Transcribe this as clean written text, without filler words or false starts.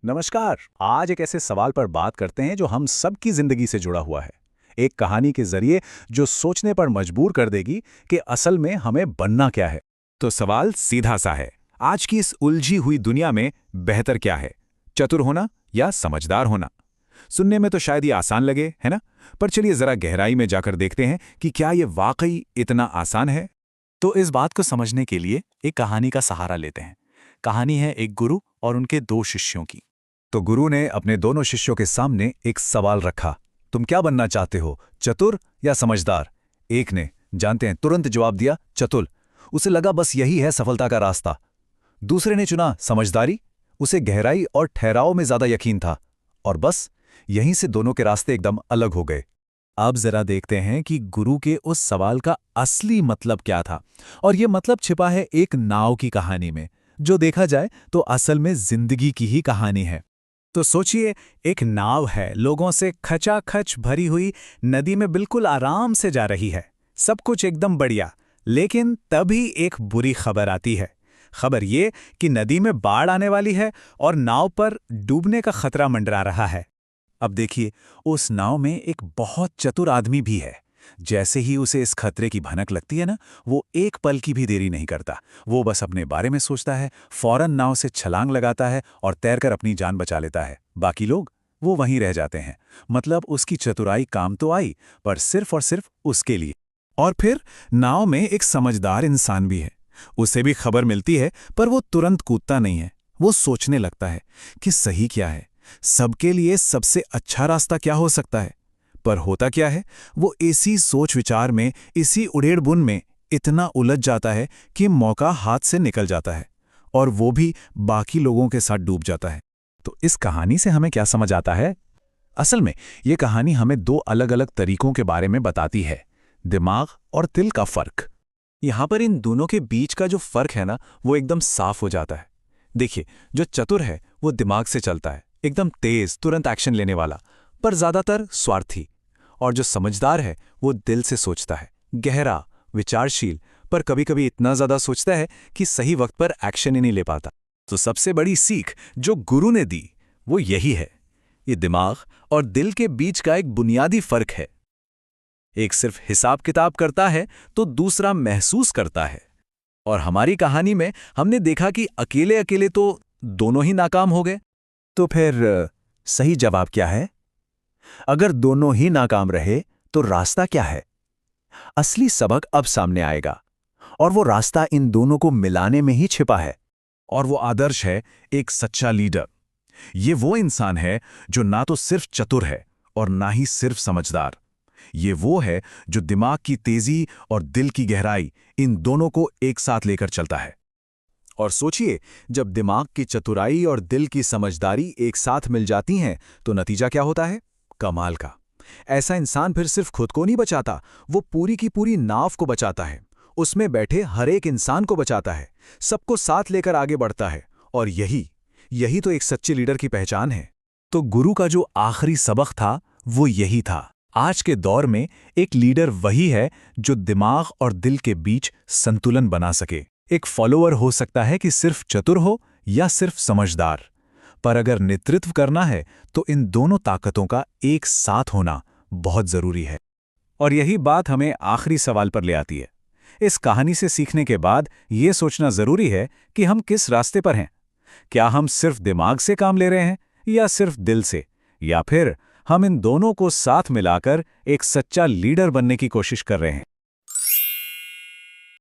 नमस्कार। आज एक ऐसे सवाल पर बात करते हैं जो हम सबकी जिंदगी से जुड़ा हुआ है। एक कहानी के जरिए जो सोचने पर मजबूर कर देगी कि असल में हमें बनना क्या है। तो सवाल सीधा सा है, आज की इस उलझी हुई दुनिया में बेहतर क्या है, चतुर होना या समझदार होना? सुनने में तो शायद ये आसान लगे, है ना? पर चलिए जरा गहराई में जाकर देखते हैं कि क्या ये वाकई इतना आसान है। तो इस बात को समझने के लिए एक कहानी का सहारा लेते हैं। कहानी है एक गुरु और उनके दो शिष्यों की। तो गुरु ने अपने दोनों शिष्यों के सामने एक सवाल रखा, तुम क्या बनना चाहते हो, चतुर या समझदार? एक ने, जानते हैं, तुरंत जवाब दिया, चतुर। उसे लगा बस यही है सफलता का रास्ता। दूसरे ने चुना समझदारी। उसे गहराई और ठहराव में ज्यादा यकीन था। और बस यहीं से दोनों के रास्ते एकदम अलग हो गए। अब जरा देखते हैं कि गुरु के उस सवाल का असली मतलब क्या था। और यह मतलब छिपा है एक नाव की कहानी में, जो देखा जाए तो असल में जिंदगी की ही कहानी है। तो सोचिए, एक नाव है, लोगों से खचाखच भरी हुई, नदी में बिल्कुल आराम से जा रही है, सब कुछ एकदम बढ़िया। लेकिन तभी एक बुरी खबर आती है। खबर ये कि नदी में बाढ़ आने वाली है और नाव पर डूबने का खतरा मंडरा रहा है। अब देखिए, उस नाव में एक बहुत चतुर आदमी भी है। जैसे ही उसे इस खतरे की भनक लगती है ना, वो एक पल की भी देरी नहीं करता। वो बस अपने बारे में सोचता है, फौरन नाव से छलांग लगाता है और तैरकर अपनी जान बचा लेता है। बाकी लोग वो वहीं रह जाते हैं। मतलब उसकी चतुराई काम तो आई, पर सिर्फ और सिर्फ उसके लिए। और फिर नाव में एक समझदार इंसान भी है। उसे भी खबर मिलती है, पर वो तुरंत कूदता नहीं है। वो सोचने लगता है कि सही क्या है, सबके लिए सबसे अच्छा रास्ता क्या हो सकता है। पर होता क्या है, वो इसी सोच विचार में, इसी उड़ेड़-बुन में इतना उलझ जाता है कि मौका हाथ से निकल जाता है और वो भी बाकी लोगों के साथ डूब जाता है। तो इस कहानी से हमें क्या समझ आता है? असल में ये कहानी हमें दो अलग-अलग तरीकों के बारे में बताती है, दिमाग और दिल का फर्क। यहां पर इन दोनों के बीच का जो फर्क है ना, वो एकदम साफ हो जाता है। देखिए, जो चतुर है वो दिमाग से चलता है, एकदम तेज, तुरंत एक्शन लेने वाला, पर ज्यादातर स्वार्थी। और जो समझदार है वो दिल से सोचता है, गहरा, विचारशील, पर कभी-कभी इतना ज्यादा सोचता है कि सही वक्त पर एक्शन ही नहीं ले पाता। तो सबसे बड़ी सीख जो गुरु ने दी वो यही है, ये दिमाग और दिल के बीच का एक बुनियादी फर्क है। एक सिर्फ हिसाब किताब करता है तो दूसरा महसूस करता है। और हमारी कहानी में हमने देखा कि अकेले अकेले तो दोनों ही नाकाम हो गए। तो फिर सही जवाब क्या है? अगर दोनों ही नाकाम रहे तो रास्ता क्या है? असली सबक अब सामने आएगा, और वो रास्ता इन दोनों को मिलाने में ही छिपा है। और वो आदर्श है एक सच्चा लीडर। ये वो इंसान है जो ना तो सिर्फ चतुर है और ना ही सिर्फ समझदार। ये वो है जो दिमाग की तेजी और दिल की गहराई, इन दोनों को एक साथ लेकर चलता है। और सोचिए, जब दिमाग की चतुराई और दिल की समझदारी एक साथ मिल जाती हैं तो नतीजा क्या होता है? कमाल का। ऐसा इंसान फिर सिर्फ खुद को नहीं बचाता, वो पूरी की पूरी नाव को बचाता है। उसमें बैठे हर एक इंसान को बचाता है, सबको साथ लेकर आगे बढ़ता है। और यही यही तो एक सच्चे लीडर की पहचान है। तो गुरु का जो आखिरी सबक था वो यही था, आज के दौर में एक लीडर वही है जो दिमाग और दिल के बीच संतुलन बना सके। एक फॉलोअर हो सकता है कि सिर्फ चतुर हो या सिर्फ समझदार, पर अगर नेतृत्व करना है तो इन दोनों ताकतों का एक साथ होना बहुत जरूरी है। और यही बात हमें आखिरी सवाल पर ले आती है। इस कहानी से सीखने के बाद ये सोचना जरूरी है कि हम किस रास्ते पर हैं। क्या हम सिर्फ दिमाग से काम ले रहे हैं या सिर्फ दिल से, या फिर हम इन दोनों को साथ मिलाकर एक सच्चा लीडर बनने की कोशिश कर रहे हैं।